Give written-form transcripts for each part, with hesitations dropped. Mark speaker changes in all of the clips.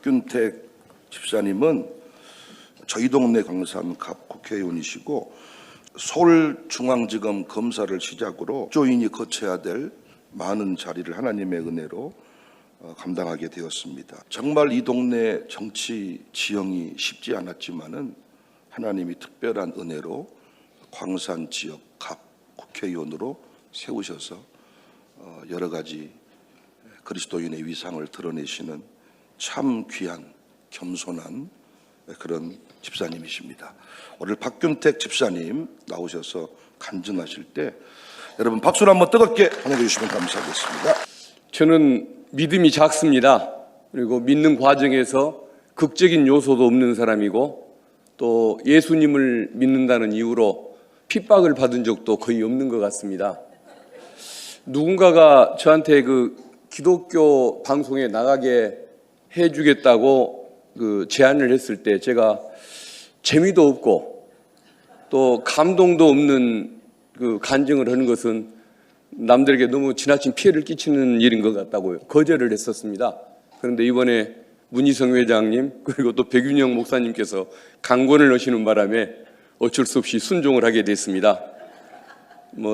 Speaker 1: 박균택 집사님은 저희 동네 광산 갑 국회의원이시고 서울중앙지검 검사를 시작으로 조인이 거쳐야 될 많은 자리를 하나님의 은혜로 감당하게 되었습니다. 정말 이 동네 정치 지형이 쉽지 않았지만은 하나님이 특별한 은혜로 광산 지역 갑 국회의원으로 세우셔서 여러 가지 그리스도인의 위상을 드러내시는 참 귀한 겸손한 그런 집사님이십니다. 오늘 박균택 집사님 나오셔서 간증하실 때 여러분 박수를 한번 뜨겁게 환영해 주시면 감사하겠습니다.
Speaker 2: 저는 믿음이 작습니다. 그리고 믿는 과정에서 극적인 요소도 없는 사람이고 또 예수님을 믿는다는 이유로 핍박을 받은 적도 거의 없는 것 같습니다. 누군가가 저한테 그 기독교 방송에 나가게 해주겠다고 제안을 했을 때 제가 재미도 없고 또 감동도 없는 간증을 하는 것은 남들에게 너무 지나친 피해를 끼치는 일인 것 같다고 거절을 했었습니다. 그런데 이번에 문희성 회장님 그리고 또 백윤영 목사님께서 강권을 하시는 바람에 어쩔 수 없이 순종을 하게 됐습니다.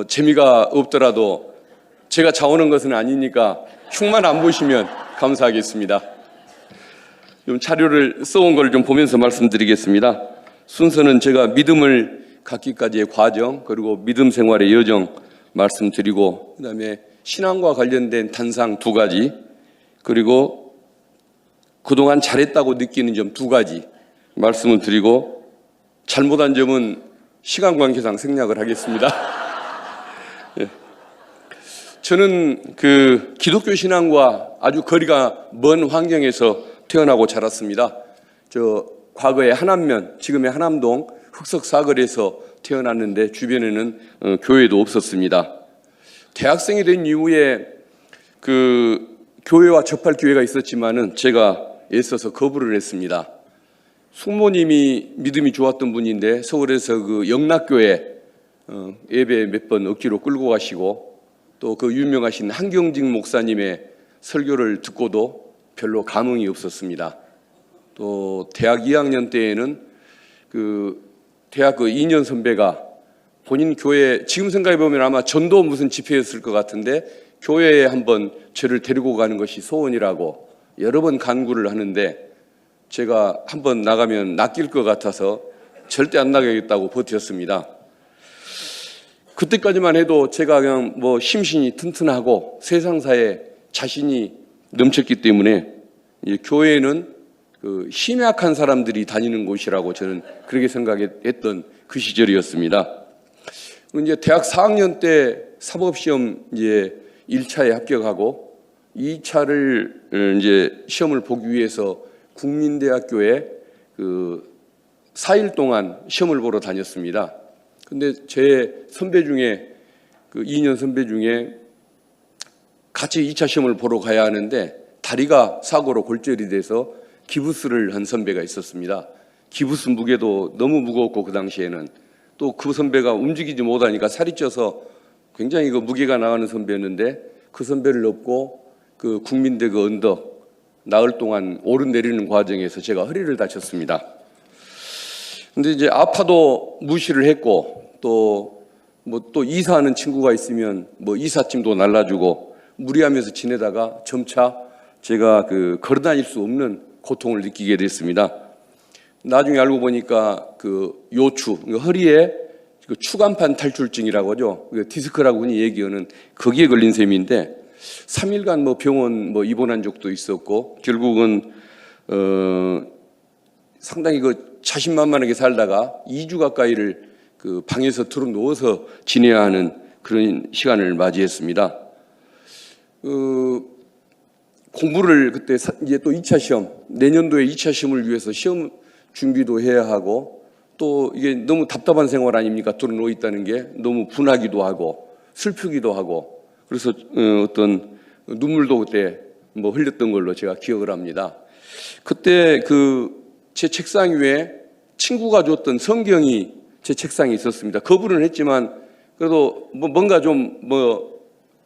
Speaker 2: 재미가 없더라도 제가 자원한 것은 아니니까 흉만 안 보시면 감사하겠습니다. 좀 자료를 써온 걸 좀 보면서 말씀드리겠습니다. 순서는 제가 믿음을 갖기까지의 과정 그리고 믿음 생활의 여정 말씀드리고 그다음에 신앙과 관련된 단상 2가지 그리고 그동안 잘했다고 느끼는 점 2가지 말씀을 드리고 잘못한 점은 시간 관계상 생략을 하겠습니다. 예. 저는 기독교 신앙과 아주 거리가 먼 환경에서 태어나고 자랐습니다. 과거의 하남면, 지금의 하남동 흑석사거리에서 태어났는데 주변에는 교회도 없었습니다. 대학생이 된 이후에 교회와 접할 기회가 있었지만은 제가 애써서 거부를 했습니다. 숙모님이 믿음이 좋았던 분인데 서울에서 영락교회 예배 몇 번 억지로 끌고 가시고 또 유명하신 한경직 목사님의 설교를 듣고도 별로 감흥이 없었습니다. 또 대학 2학년 때에는 대학 2년 선배가 본인 교회 지금 생각해 보면 아마 전도 무슨 집회였을 것 같은데 교회에 한번 저를 데리고 가는 것이 소원이라고 여러 번 간구를 하는데 제가 한번 나가면 낚일 것 같아서 절대 안 나가겠다고 버텼습니다. 그때까지만 해도 제가 그냥 심신이 튼튼하고 세상사에 자신이 넘쳤기 때문에 교회는 힘이 약한 사람들이 다니는 곳이라고 저는 그렇게 생각했던 그 시절이었습니다. 이제 대학 4학년 때 사법시험 1차에 합격하고 2차를 이제 시험을 보기 위해서 국민대학교에 4일 동안 시험을 보러 다녔습니다. 근데 제 선배 중에 2년 선배 중에 같이 2차 시험을 보러 가야 하는데 다리가 사고로 골절이 돼서 기부스를 한 선배가 있었습니다. 기부스 무게도 너무 무거웠고 그 당시에는 또 그 선배가 움직이지 못하니까 살이 쪄서 굉장히 무게가 나가는 선배였는데 그 선배를 업고 국민대 언덕 나흘 동안 오르내리는 과정에서 제가 허리를 다쳤습니다. 근데 이제 아파도 무시를 했고 또 이사하는 친구가 있으면 이삿짐도 날라주고 무리하면서 지내다가 점차 제가 걸어다닐 수 없는 고통을 느끼게 됐습니다. 나중에 알고 보니까 요추, 허리에 추간판 탈출증이라고 하죠. 디스크라고 흔히 얘기하는 거기에 걸린 셈인데 3일간 병원 입원한 적도 있었고 결국은 상당히 자신만만하게 살다가 2주 가까이를 방에서 들어 누워서 지내야 하는 그런 시간을 맞이했습니다. 공부를 그때 이제 또 2차 시험, 내년도에 2차 시험을 위해서 시험 준비도 해야 하고 또 이게 너무 답답한 생활 아닙니까? 들어 누워 있다는 게 너무 분하기도 하고 슬프기도 하고 그래서 어떤 눈물도 그때 흘렸던 걸로 제가 기억을 합니다. 그때 제 책상 위에 친구가 줬던 성경이 제 책상에 있었습니다. 거부는 했지만 그래도 뭔가 좀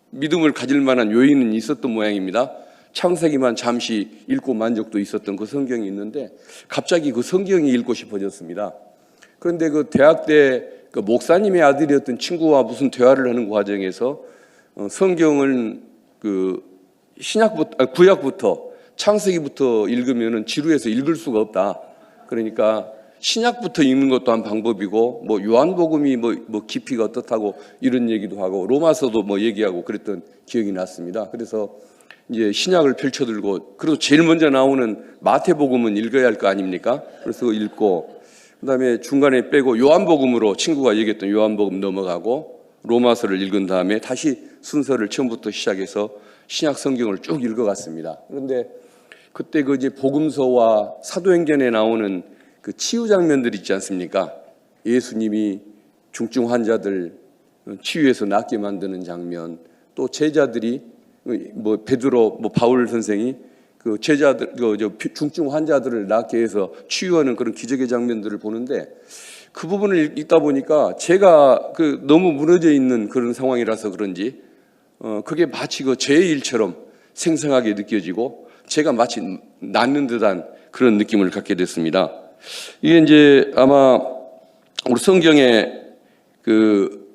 Speaker 2: 믿음을 가질 만한 요인은 있었던 모양입니다. 창세기만 잠시 읽고 만 적도 있었던 그 성경이 있는데 갑자기 그 성경이 읽고 싶어졌습니다. 그런데 그 대학 때 그 목사님의 아들이었던 친구와 무슨 대화를 하는 과정에서 성경을 그 구약부터 창세기부터 읽으면은 지루해서 읽을 수가 없다. 그러니까 신약부터 읽는 것도 한 방법이고, 뭐 요한복음이 뭐 깊이가 어떻다고 이런 얘기도 하고, 로마서도 뭐 얘기하고 그랬던 기억이 났습니다. 그래서 이제 신약을 펼쳐들고, 그래도 제일 먼저 나오는 마태복음은 읽어야 할 거 아닙니까? 그래서 읽고, 그다음에 중간에 빼고 요한복음으로 친구가 얘기했던 요한복음 넘어가고, 로마서를 읽은 다음에 다시 순서를 처음부터 시작해서 신약 성경을 쭉 읽어갔습니다. 그런데 그때 그 이제 복음서와 사도행전에 나오는 그 치유 장면들 있지 않습니까? 예수님이 중증 환자들 치유해서 낫게 만드는 장면, 또 제자들이 뭐 베드로, 뭐 바울 선생이 그 제자들, 중증 환자들을 낫게 해서 치유하는 그런 기적의 장면들을 보는데 그 부분을 읽다 보니까 제가 그 너무 무너져 있는 그런 상황이라서 그런지 그게 마치 그 제 일처럼 생생하게 느껴지고 제가 마치 낫는 듯한 그런 느낌을 갖게 됐습니다. 이게 이제 아마 우리 성경에 그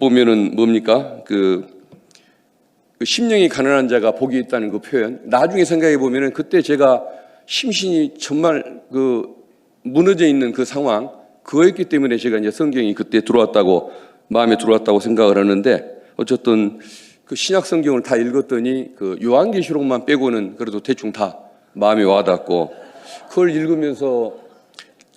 Speaker 2: 보면은 뭡니까? 그 심령이 가난한 자가 복이 있다는 그 표현. 나중에 생각해 보면은 그때 제가 심신이 정말 그 무너져 있는 그 상황, 그거였기 때문에 제가 이제 성경이 그때 들어왔다고 마음에 들어왔다고 생각을 하는데 어쨌든 그 신약 성경을 다 읽었더니 그 요한계시록만 빼고는 그래도 대충 다 마음에 와닿고 그걸 읽으면서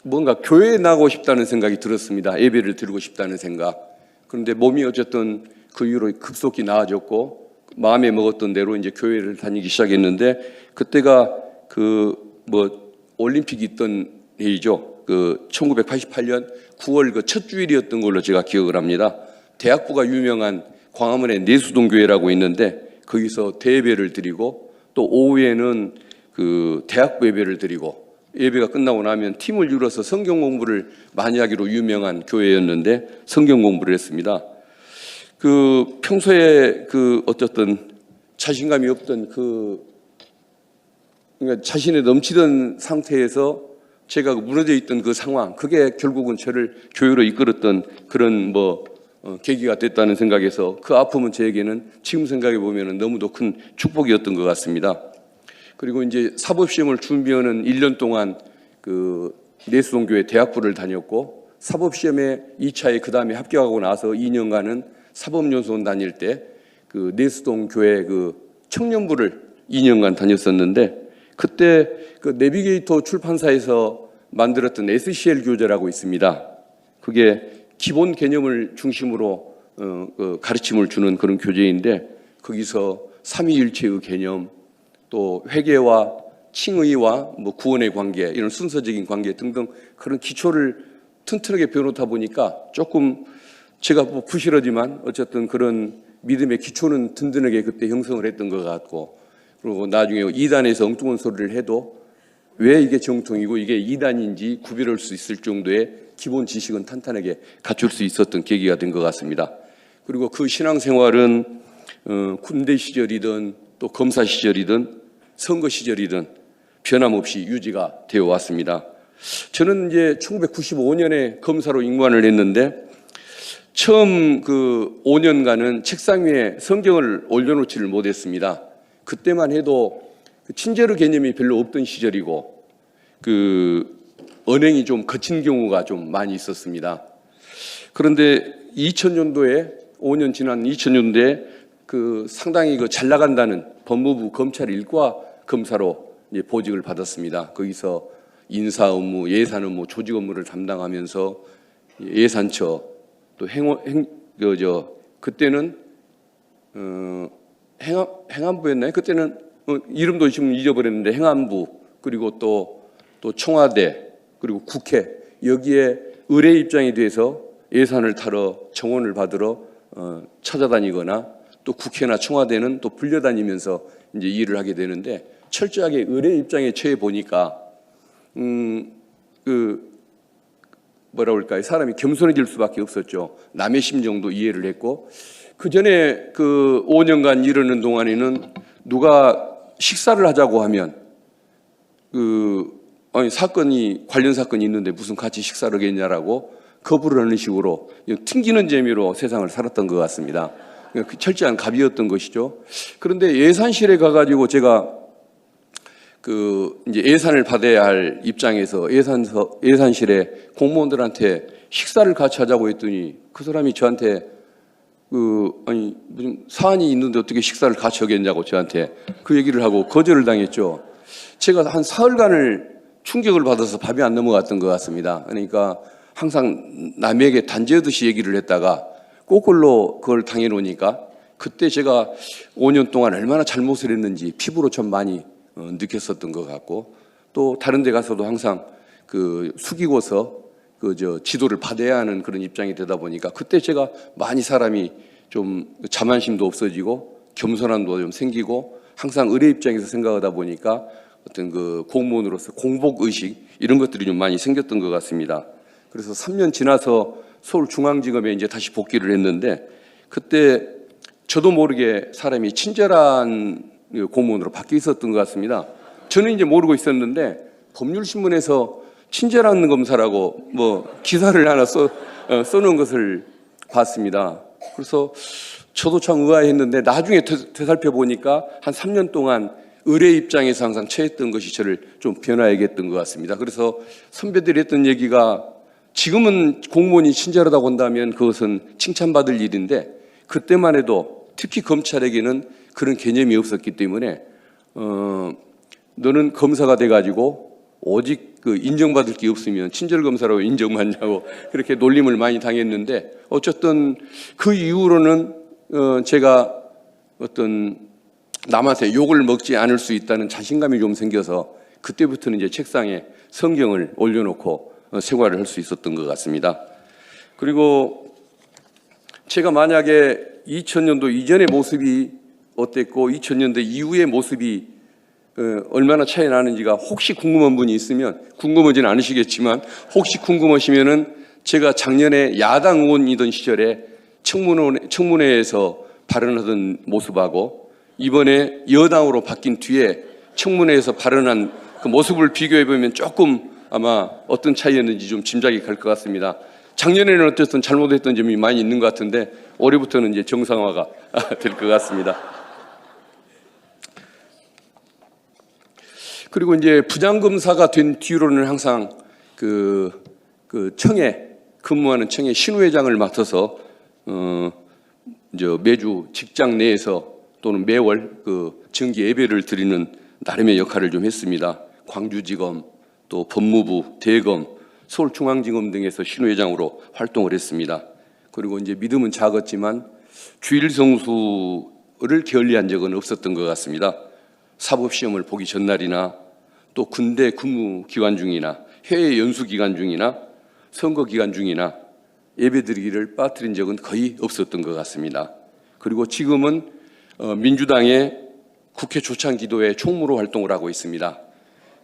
Speaker 2: 뭔가 교회에 나가고 싶다는 생각이 들었습니다. 예배를 드리고 싶다는 생각. 그런데 몸이 어쨌든 그 이후로 급속히 나아졌고 마음에 먹었던 대로 이제 교회를 다니기 시작했는데 그때가 그 뭐 올림픽이 있던 해이죠. 그 1988년 9월 그 첫 주일이었던 걸로 제가 기억을 합니다. 대학부가 유명한 광화문에 내수동교회라고 있는데 거기서 대예배를 드리고 또 오후에는 그 대학부 예배를 드리고 예배가 끝나고 나면 팀을 이뤄서 성경 공부를 많이 하기로 유명한 교회였는데 성경 공부를 했습니다. 그 평소에 그 어쨌든 자신감이 없던 그러니까 자신에 넘치던 상태에서 제가 무너져 있던 그 상황, 그게 결국은 저를 교회로 이끌었던 그런 계기가 됐다는 생각에서 그 아픔은 저에게는 지금 생각해 보면 너무도 큰 축복이었던 것 같습니다. 그리고 이제 사법시험을 준비하는 1년 동안 그 내수동교회 대학부를 다녔고 사법시험에 2차에 그 다음에 합격하고 나서 2년간은 사법연수원 다닐 때 그 내수동교회 그 청년부를 2년간 다녔었는데 그때 그 내비게이터 출판사에서 만들었던 SCL 교재라고 있습니다. 그게 기본 개념을 중심으로 가르침을 주는 그런 교재인데 거기서 삼위일체의 개념, 또 회개와 칭의와 뭐 구원의 관계, 이런 순서적인 관계 등등 그런 기초를 튼튼하게 배워놓다 보니까 조금 제가 뭐 부실하지만 어쨌든 그런 믿음의 기초는 든든하게 그때 형성을 했던 것 같고 그리고 나중에 2단에서 엉뚱한 소리를 해도 왜 이게 정통이고 이게 2단인지 구별할 수 있을 정도의 기본 지식은 탄탄하게 갖출 수 있었던 계기가 된 것 같습니다. 그리고 그 신앙생활은 군대 시절이든 또 검사 시절이든 선거 시절이든 변함없이 유지가 되어 왔습니다. 저는 이제 1995년에 검사로 임관을 했는데 처음 그 5년간은 책상 위에 성경을 올려놓지를 못했습니다. 그때만 해도 친제로 개념이 별로 없던 시절이고 그 언행이 좀 거친 경우가 좀 많이 있었습니다. 그런데 2000년도에 5년 지난 2000년도에 그 상당히 그 잘 나간다는 법무부 검찰 일과 검사로 이제 보직을 받았습니다. 거기서 인사 업무, 예산 업무, 조직 업무를 담당하면서 예산처 또 그때는 행안부였나요? 그때는 이름도 지금 잊어버렸는데 행안부 그리고 또 청와대 그리고 국회 여기에 의뢰 입장이 돼서 예산을 타러 정원을 받으러 찾아다니거나 또 국회나 청와대는 또 불려다니면서 이제 일을 하게 되는데 철저하게 의뢰 입장에 처해 보니까 뭐라 그럴까요? 사람이 겸손해질 수밖에 없었죠. 남의 심정도 이해를 했고 그 전에 그 5년간 이르는 동안에는 누가 식사를 하자고 하면 아니 관련 사건이 있는데 무슨 같이 식사를 하겠냐라고 거부를 하는 식으로 튕기는 재미로 세상을 살았던 것 같습니다. 철저한 갑이었던 것이죠. 그런데 예산실에 가가지고 제가 이제 예산을 받아야 할 입장에서 예산실에 공무원들한테 식사를 같이 하자고 했더니 그 사람이 저한테 아니 무슨 사안이 있는데 어떻게 식사를 같이 하겠냐고 저한테 그 얘기를 하고 거절을 당했죠. 제가 한 사흘간을 충격을 받아서 밥이 안 넘어갔던 것 같습니다. 그러니까 항상 남에게 단죄하듯이 얘기를 했다가 거꾸로 그걸 당해놓으니까 그때 제가 5년 동안 얼마나 잘못을 했는지 피부로 좀 많이 느꼈었던 것 같고, 또 다른 데 가서도 항상 숙이고서 지도를 받아야 하는 그런 입장이 되다 보니까 그때 제가 많이 사람이 좀 자만심도 없어지고 겸손함도 좀 생기고 항상 의뢰 입장에서 생각하다 보니까 어떤 공무원으로서 공복의식 이런 것들이 좀 많이 생겼던 것 같습니다. 그래서 3년 지나서 서울중앙지검에 이제 다시 복귀를 했는데 그때 저도 모르게 사람이 친절한 공무원으로 바뀌어 있었던 것 같습니다. 저는 이제 모르고 있었는데 법률신문에서 친절한 검사라고 기사를 하나 써놓은 것을 봤습니다. 그래서 저도 참 의아했는데 나중에 되살펴 보니까 한 3년 동안 의뢰 입장에서 항상 처했던 것이 저를 좀 변화하게 했던 것 같습니다. 그래서 선배들이 했던 얘기가 지금은 공무원이 친절하다고 한다면 그것은 칭찬받을 일인데 그때만 해도 특히 검찰에게는 그런 개념이 없었기 때문에 너는 검사가 돼가지고 오직 인정받을 게 없으면 친절검사라고 인정받냐고 그렇게 놀림을 많이 당했는데 어쨌든 그 이후로는 제가 어떤 남한테 욕을 먹지 않을 수 있다는 자신감이 좀 생겨서 그때부터는 이제 책상에 성경을 올려놓고 생활을 할 수 있었던 것 같습니다. 그리고 제가 만약에 2000년도 이전의 모습이 어땠고 2000년대 이후의 모습이 얼마나 차이 나는지가 혹시 궁금한 분이 있으면 궁금하지는 않으시겠지만 혹시 궁금하시면은 제가 작년에 야당 의원이던 시절에 청문회에서 발언하던 모습하고 이번에 여당으로 바뀐 뒤에 청문회에서 발언한 그 모습을 비교해 보면 조금 아마 어떤 차이였는지 좀 짐작이 갈 것 같습니다. 작년에는 어쨌든 잘못했던 점이 많이 있는 것 같은데 올해부터는 이제 정상화가 될 것 같습니다. 그리고 이제 부장검사가 된 뒤로는 항상 청에 근무하는 청의 신우회장을 맡아서 매주 직장 내에서 또는 매월 정기 예배를 드리는 나름의 역할을 좀 했습니다. 광주지검, 또 법무부, 대검, 서울중앙지검 등에서 신우회장으로 활동을 했습니다. 그리고 이제 믿음은 작았지만 주일 성수를 게을리한 적은 없었던 것 같습니다. 사법시험을 보기 전날이나 또 군대 근무 기간 중이나 해외 연수 기간 중이나 선거 기간 중이나 예배드리기를 빠뜨린 적은 거의 없었던 것 같습니다. 그리고 지금은 민주당의 국회 조창기도회 총무로 활동을 하고 있습니다.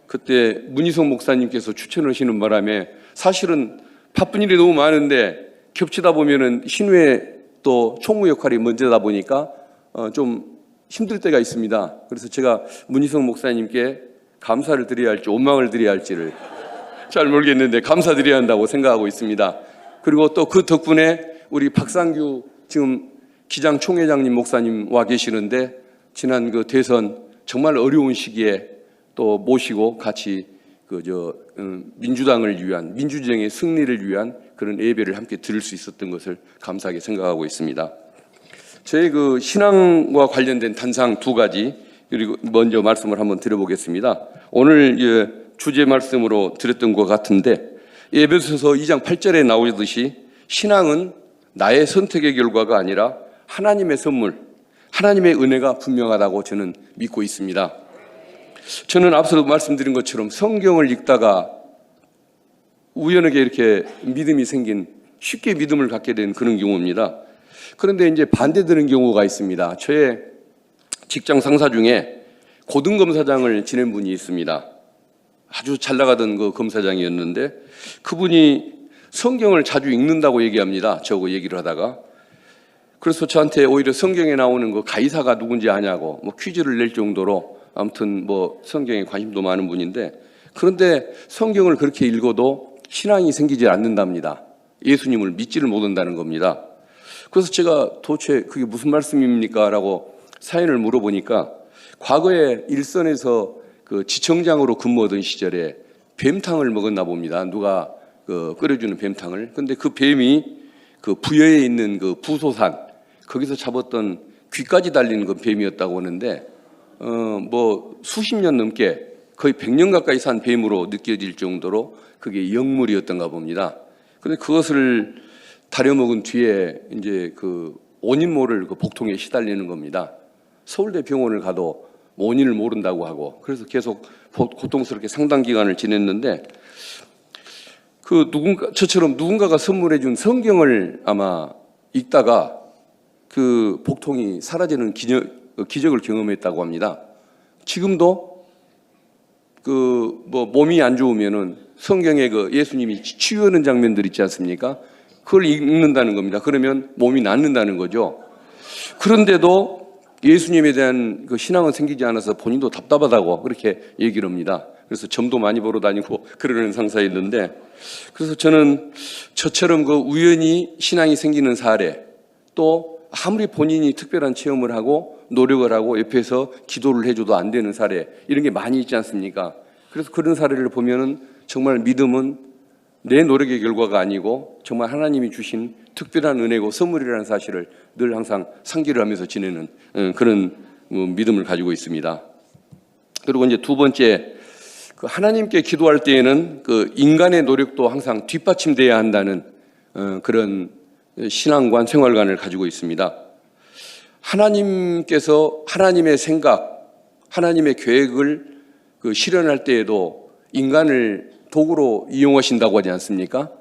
Speaker 2: 그때 문희성 목사님께서 추천하시는 바람에 사실은 바쁜 일이 너무 많은데 겹치다 보면은 신우회 또 총무 역할이 먼저다 보니까 좀 힘들 때가 있습니다. 그래서 제가 문희성 목사님께 감사를 드려야 할지 원망을 드려야 할지를 잘 모르겠는데 감사드려야 한다고 생각하고 있습니다. 그리고 또 그 덕분에 우리 박상규 지금 기장 총회장님 목사님 와 계시는데 지난 대선 정말 어려운 시기에 또 모시고 같이 민주당을 위한 민주정의 승리를 위한 그런 예배를 함께 드릴 수 있었던 것을 감사하게 생각하고 있습니다. 저의 신앙과 관련된 단상 두 가지 그리고 먼저 말씀을 한번 드려보겠습니다. 오늘 주제 말씀으로 드렸던 것 같은데 에베소서 2장 8절에 나오듯이 신앙은 나의 선택의 결과가 아니라 하나님의 선물, 하나님의 은혜가 분명하다고 저는 믿고 있습니다. 저는 앞서도 말씀드린 것처럼 성경을 읽다가 우연하게 이렇게 믿음이 생긴 쉽게 믿음을 갖게 된 그런 경우입니다. 그런데 이제 반대되는 경우가 있습니다. 저의 직장 상사 중에 고등검사장을 지낸 분이 있습니다. 아주 잘 나가던 그 검사장이었는데 그분이 성경을 자주 읽는다고 얘기합니다. 저하고 얘기를 하다가. 그래서 저한테 오히려 성경에 나오는 가이사가 누군지 아냐고 퀴즈를 낼 정도로 아무튼 뭐 성경에 관심도 많은 분인데, 그런데 성경을 그렇게 읽어도 신앙이 생기지 않는답니다. 예수님을 믿지를 못한다는 겁니다. 그래서 제가 도대체 그게 무슨 말씀입니까? 라고 사연을 물어보니까, 과거에 일선에서 그 지청장으로 근무하던 시절에 뱀탕을 먹었나 봅니다. 누가 끓여주는 뱀탕을. 근데 그 뱀이 그 부여에 있는 그 부소산, 거기서 잡았던 귀까지 달리는 그 뱀이었다고 하는데, 뭐 수십 년 넘게 거의 100년 가까이 산 뱀으로 느껴질 정도로 그게 영물이었던가 봅니다. 그런데 그것을 다려먹은 뒤에 이제 그 원인 모를 그 복통에 시달리는 겁니다. 서울대 병원을 가도 원인을 모른다고 하고, 그래서 계속 고통스럽게 상당 기간을 지냈는데, 그 저처럼 누군가가 선물해 준 성경을 아마 읽다가 그 복통이 사라지는 기적을 경험했다고 합니다. 지금도 그 뭐 몸이 안 좋으면은 성경에 그 예수님이 치유하는 장면들 있지 않습니까? 그걸 읽는다는 겁니다. 그러면 몸이 낫는다는 거죠. 그런데도 예수님에 대한 그 신앙은 생기지 않아서 본인도 답답하다고 그렇게 얘기를 합니다. 그래서 점도 많이 보러 다니고 그러는 상사였는데, 그래서 저는 저처럼 그 우연히 신앙이 생기는 사례, 또 아무리 본인이 특별한 체험을 하고 노력을 하고 옆에서 기도를 해줘도 안 되는 사례, 이런 게 많이 있지 않습니까? 그래서 그런 사례를 보면은 정말 믿음은 내 노력의 결과가 아니고 정말 하나님이 주신 특별한 은혜고 선물이라는 사실을 늘 항상 상기를 하면서 지내는 그런 믿음을 가지고 있습니다. 그리고 이제 두 번째, 그 하나님께 기도할 때에는 그 인간의 노력도 항상 뒷받침돼야 한다는 그런 신앙관, 생활관을 가지고 있습니다. 하나님께서 하나님의 생각, 하나님의 계획을 그 실현할 때에도 인간을 도구로 이용하신다고 하지 않습니까?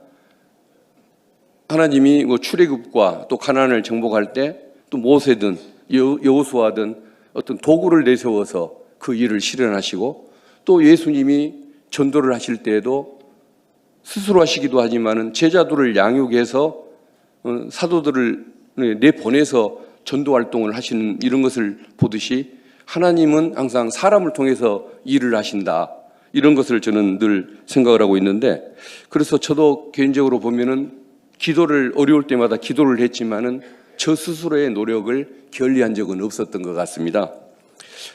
Speaker 2: 하나님이 뭐 출애굽과 또 가나안을 정복할 때 또 모세든 여호수아든 어떤 도구를 내세워서 그 일을 실현하시고, 또 예수님이 전도를 하실 때에도 스스로 하시기도 하지만은 제자들을 양육해서 사도들을 내보내서 전도 활동을 하시는 이런 것을 보듯이 하나님은 항상 사람을 통해서 일을 하신다, 이런 것을 저는 늘 생각을 하고 있는데, 그래서 저도 개인적으로 보면은 기도를 어려울 때마다 기도를 했지만은 저 스스로의 노력을 게을리한 적은 없었던 것 같습니다.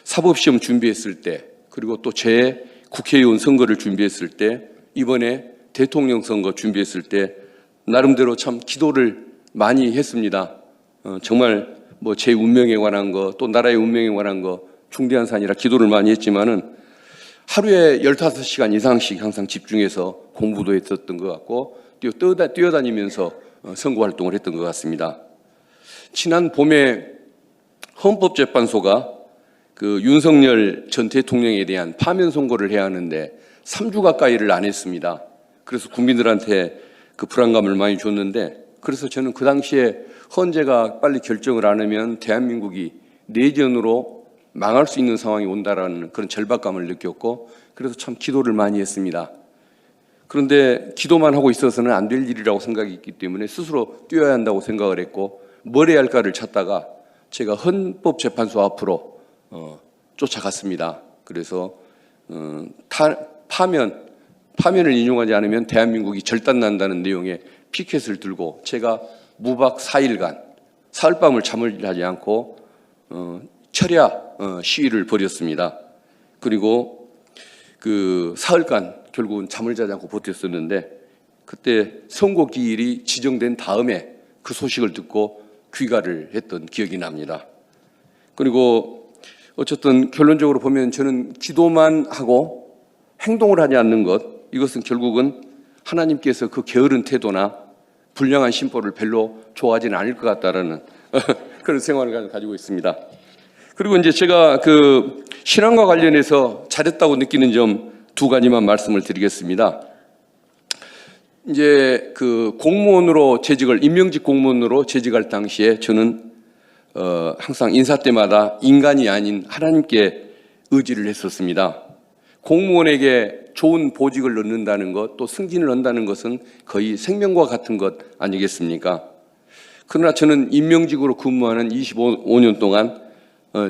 Speaker 2: 사법시험 준비했을 때, 그리고 또 제 국회의원 선거를 준비했을 때, 이번에 대통령 선거 준비했을 때 나름대로 참 기도를 많이 했습니다. 정말 뭐 제 운명에 관한 거, 또 나라의 운명에 관한 거 중대한 사안이라 기도를 많이 했지만은 하루에 15시간 이상씩 항상 집중해서 공부도 했었던 것 같고, 뛰어다니면서 선거 활동을 했던 것 같습니다. 지난 봄에 헌법재판소가 그 윤석열 전 대통령에 대한 파면 선고를 해야 하는데 3주 가까이를 안 했습니다. 그래서 국민들한테 그 불안감을 많이 줬는데, 그래서 저는 그 당시에 헌재가 빨리 결정을 안 하면 대한민국이 내전으로 망할 수 있는 상황이 온다라는 그런 절박감을 느꼈고, 그래서 참 기도를 많이 했습니다. 그런데 기도만 하고 있어서는 안 될 일이라고 생각이 있기 때문에 스스로 뛰어야 한다고 생각을 했고, 뭘 해야 할까를 찾다가 제가 헌법재판소 앞으로 쫓아갔습니다. 그래서 파면을 인용하지 않으면 대한민국이 절단난다는 내용의 피켓을 들고 제가 무박 4일간 사흘밤을 잠을 자지 않고 철야 시위를 벌였습니다. 그리고 그 사흘간 결국은 잠을 자지 않고 버텼었는데, 그때 선고 기일이 지정된 다음에 그 소식을 듣고 귀가를 했던 기억이 납니다. 그리고 어쨌든 결론적으로 보면 저는 기도만 하고 행동을 하지 않는 것, 이것은 결국은 하나님께서 그 게으른 태도나 불량한 심보를 별로 좋아하지는 않을 것 같다라는 그런 생활을 가지고 있습니다. 그리고 이제 제가 그 신앙과 관련해서 잘했다고 느끼는 점 두 가지만 말씀을 드리겠습니다. 이제 그 공무원으로 임명직 공무원으로 재직할 당시에 저는 항상 인사 때마다 인간이 아닌 하나님께 의지를 했었습니다. 공무원에게 좋은 보직을 얻는다는 것, 또 승진을 한다는 것은 거의 생명과 같은 것 아니겠습니까? 그러나 저는 임명직으로 근무하는 25년 동안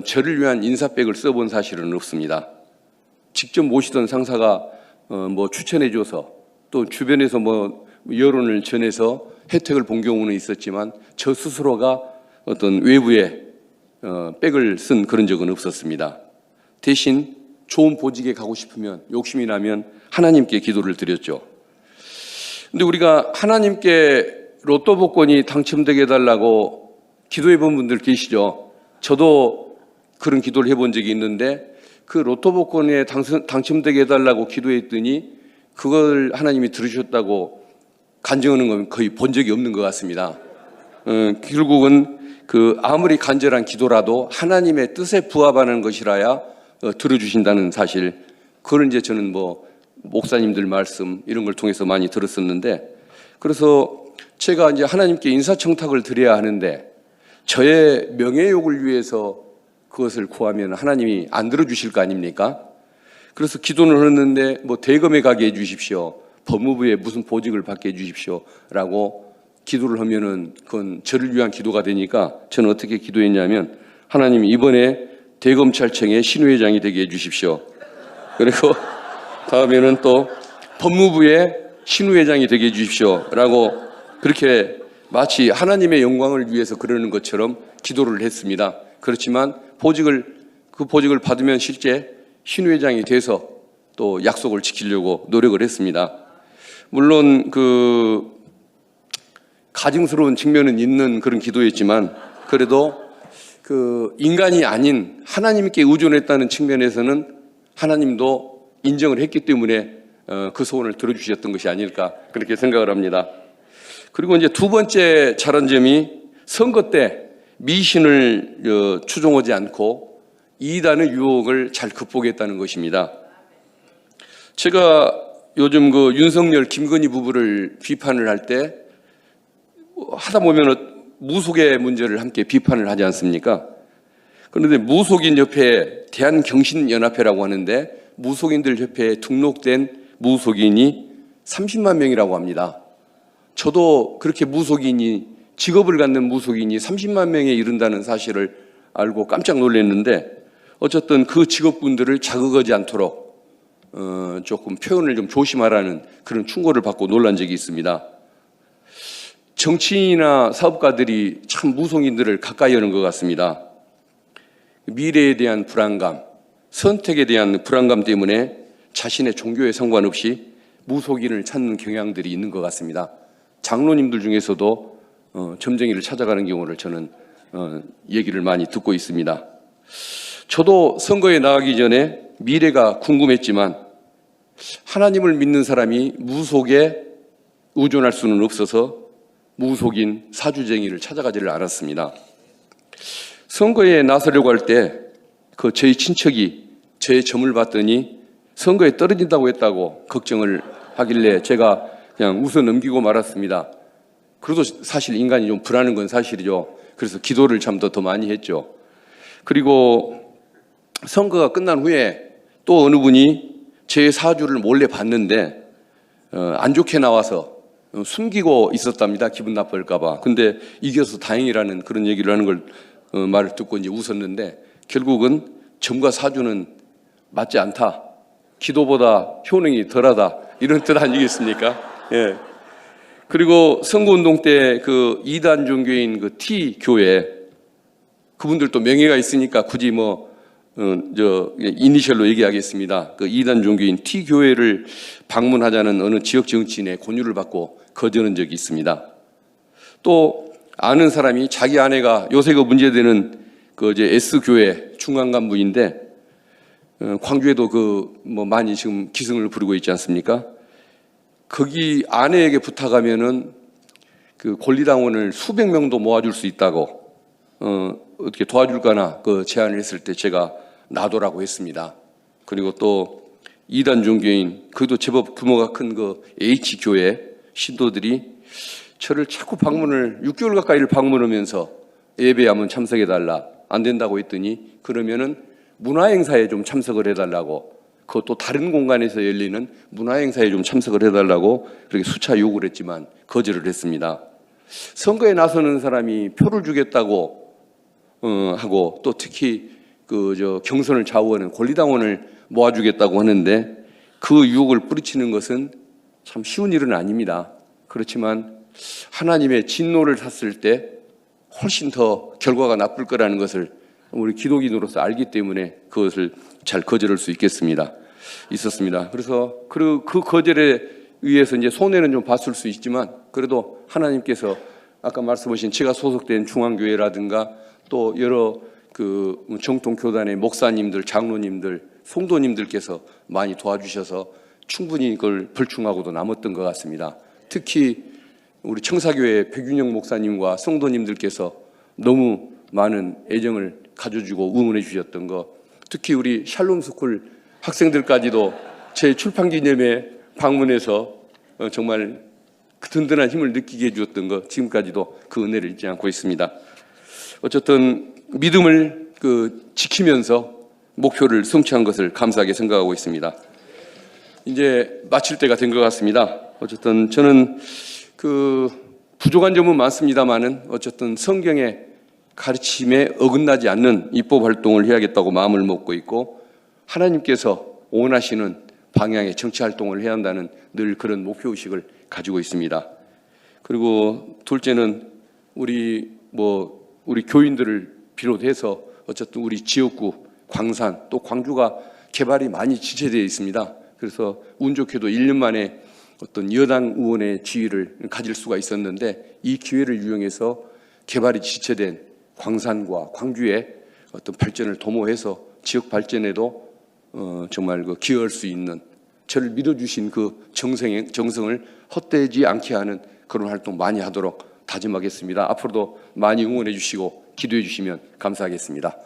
Speaker 2: 저를 위한 인사백을 써본 사실은 없습니다. 직접 모시던 상사가 뭐 추천해줘서 또 주변에서 뭐 여론을 전해서 혜택을 본 경우는 있었지만 저 스스로가 어떤 외부에 백을 쓴 그런 적은 없었습니다. 대신 좋은 보직에 가고 싶으면, 욕심이 나면 하나님께 기도를 드렸죠. 근데 우리가 하나님께 로또 복권이 당첨되게 해달라고 기도해 본 분들 계시죠? 저도 그런 기도를 해본 적이 있는데 그 로또 복권에 당첨되게 해달라고 기도했더니 그걸 하나님이 들으셨다고 간증하는 건 거의 본 적이 없는 것 같습니다. 결국은 그 아무리 간절한 기도라도 하나님의 뜻에 부합하는 것이라야 들어주신다는 사실, 그걸 이제 저는 뭐 목사님들 말씀 이런 걸 통해서 많이 들었었는데, 그래서 제가 이제 하나님께 인사청탁을 드려야 하는데 저의 명예욕을 위해서 그것을 구하면 하나님이 안 들어주실 거 아닙니까? 그래서 기도를 했는데 뭐 대검에 가게 해주십시오, 법무부에 무슨 보직을 받게 해주십시오 라고 기도를 하면은 그건 저를 위한 기도가 되니까 저는 어떻게 기도했냐면, 하나님 이번에 대검찰청의 신회장이 되게 해주십시오. 그리고 다음에는 또 법무부의 신회장이 되게 해주십시오 라고, 그렇게 마치 하나님의 영광을 위해서 그러는 것처럼 기도를 했습니다. 그렇지만 그 보직을 받으면 실제 신회장이 돼서 또 약속을 지키려고 노력을 했습니다. 물론 그 가증스러운 측면은 있는 그런 기도였지만, 그래도 그 인간이 아닌 하나님께 의존했다는 측면에서는 하나님도 인정을 했기 때문에 그 소원을 들어주셨던 것이 아닐까, 그렇게 생각을 합니다. 그리고 이제 두 번째 잘한 점이, 선거 때 미신을 추종하지 않고 이단의 유혹을 잘 극복했다는 것입니다. 제가 요즘 그 윤석열, 김건희 부부를 비판을 할 때 하다 보면 무속의 문제를 함께 비판을 하지 않습니까? 그런데 무속인 협회에 대한경신연합회라고 하는데, 무속인들 협회에 등록된 무속인이 30만 명이라고 합니다. 저도 그렇게 직업을 갖는 무속인이 30만 명에 이른다는 사실을 알고 깜짝 놀랐는데, 어쨌든 그 직업군들을 자극하지 않도록 조금 표현을 좀 조심하라는 그런 충고를 받고 놀란 적이 있습니다. 정치인이나 사업가들이 참 무속인들을 가까이 하는 것 같습니다. 미래에 대한 불안감, 선택에 대한 불안감 때문에 자신의 종교에 상관없이 무속인을 찾는 경향들이 있는 것 같습니다. 장로님들 중에서도 점쟁이를 찾아가는 경우를 저는 얘기를 많이 듣고 있습니다. 저도 선거에 나가기 전에 미래가 궁금했지만 하나님을 믿는 사람이 무속에 의존할 수는 없어서 무속인 사주쟁이를 찾아가지를 않았습니다. 선거에 나서려고 할 때 그 저희 친척이 제 점을 봤더니 선거에 떨어진다고 했다고 걱정을 하길래 제가 그냥 웃어 넘기고 말았습니다. 그래도 사실 인간이 좀 불안한 건 사실이죠. 그래서 기도를 참 더 많이 했죠. 그리고 선거가 끝난 후에 또 어느 분이 제 사주를 몰래 봤는데 안 좋게 나와서 숨기고 있었답니다. 기분 나쁠까 봐. 근데 이겨서 다행이라는 그런 얘기를 하는 걸 말을 듣고 이제 웃었는데, 결국은 점과 사주는 맞지 않다, 기도보다 효능이 덜하다, 이런 뜻 아니겠습니까? 예. 그리고 선거운동 때 그 이단 종교인 그 T 교회, 그분들도 명예가 있으니까 굳이 이니셜로 얘기하겠습니다. 그 이단 종교인 T 교회를 방문하자는 어느 지역 정치인의 권유를 받고 거절한 적이 있습니다. 또 아는 사람이 자기 아내가 요새 그 문제되는 그 이제 S 교회 중앙 간부인데, 광주에도 많이 지금 기승을 부리고 있지 않습니까? 거기 아내에게 부탁하면은 그 권리당원을 수백 명도 모아줄 수 있다고 어떻게 도와줄까나 그 제안을 했을 때 제가 놔둬라고 했습니다. 그리고 또 이단 종교인, 그도 제법 규모가 큰 그 H교회 신도들이 저를 자꾸 6개월 가까이를 방문하면서 예배에 한번 참석해달라, 안 된다고 했더니 그러면은 문화행사에 좀 참석을 해달라고, 그것도 다른 공간에서 열리는 문화행사에 좀 참석을 해달라고 그렇게 수차 요구를 했지만 거절을 했습니다. 선거에 나서는 사람이 표를 주겠다고 하고 또 특히 경선을 좌우하는 권리당원을 모아주겠다고 하는데 그 유혹을 뿌리치는 것은 참 쉬운 일은 아닙니다. 그렇지만 하나님의 진노를 샀을 때 훨씬 더 결과가 나쁠 거라는 것을 우리 기독인으로서 알기 때문에 그것을 잘 거절할 수 있었습니다. 그래서 그 거절에 의해서 이제 손해는 좀 봤을 수 있지만 그래도 하나님께서 아까 말씀하신 제가 소속된 중앙교회라든가 또 여러 그 정통교단의 목사님들, 장로님들, 성도님들께서 많이 도와주셔서 충분히 그걸 불충하고도 남았던 것 같습니다. 특히 우리 청사교회 백윤영 목사님과 성도님들께서 너무 많은 애정을 가져주고 응원해 주셨던 것, 특히 우리 샬롬스쿨 학생들까지도 제 출판기념회 방문해서 정말 그 든든한 힘을 느끼게 해주었던 것, 지금까지도 그 은혜를 잊지 않고 있습니다. 어쨌든 믿음을 지키면서 목표를 성취한 것을 감사하게 생각하고 있습니다. 이제 마칠 때가 된 것 같습니다. 어쨌든 저는 부족한 점은 많습니다만은 어쨌든 성경의 가르침에 어긋나지 않는 입법 활동을 해야겠다고 마음을 먹고 있고 하나님께서 원하시는 방향의 정치 활동을 해야 한다는 늘 그런 목표의식을 가지고 있습니다. 그리고 둘째는 우리 교인들을 비롯해서 어쨌든 우리 지역구 광산 또 광주가 개발이 많이 지체되어 있습니다. 그래서 운 좋게도 1년 만에 어떤 여당 의원의 지위를 가질 수가 있었는데 이 기회를 이용해서 개발이 지체된 광산과 광주의 어떤 발전을 도모해서 지역 발전에도 정말 기여할 수 있는 저를 믿어주신 그 정성을 헛되지 않게 하는 그런 활동 많이 하도록 다짐하겠습니다. 앞으로도 많이 응원해 주시고 기도해 주시면 감사하겠습니다.